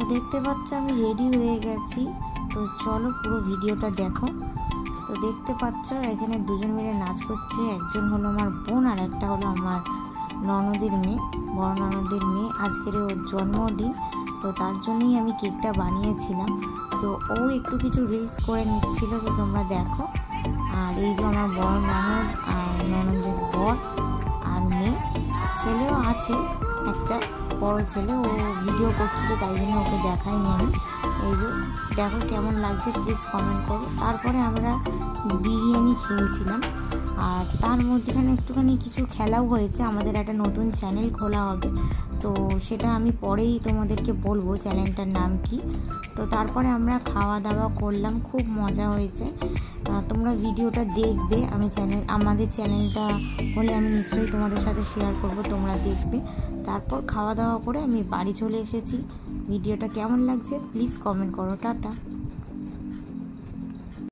তো দেখতে পাচ্ছ আমি রেডি হয়ে গেছি। তো চলো পুরো ভিডিওটা দেখো। তো দেখতে পাচ্ছ এখানে দুজন মিলে নাচ করছে, একজন হলো আমার বোন আর একটা হলো আমার ননদের মেয়ে, বড় ননদের মেয়ে। আজকের ওর জন্মদিন, তো তার জন্যই আমি কেকটা বানিয়েছিলাম। তো ও একটু কিছু রিলস করে নিচ্ছিল, তো তোমরা দেখো। আর এই যে আমার বড় ননদ আর ননদের বর আর মেয়ে, ছেলেও আছে একটা বড় ছেলে, ও ভিডিও করছিল তাই জন্য ওকে দেখাইনি আমি। এই যে দেখো কেমন লাগছে প্লিজ কমেন্ট করো। তারপরে আমরা বিরিয়ানি খেয়েছিলাম, আর তার মধ্যেখানে একটুখানি কিছু খেলাও হয়েছে। আমাদের একটা নতুন চ্যানেল খোলা হবে, তো সেটা আমি পরেই তোমাদেরকে বলবো চ্যানেলটার নাম কি। তো তারপরে আমরা খাওয়া দাওয়া করলাম, খুব মজা হয়েছে। তোমরা ভিডিওটা দেখবে, আমাদের চ্যানেলটা হলে আমি নিশ্চয়ই তোমাদের সাথে শেয়ার করব, তোমরা দেখবে। তারপর খাওয়া দাওয়া করে আমি বাড়ি চলে এসেছি। ভিডিওটা কেমন লাগছে প্লিজ কমেন্ট করো। টাটা।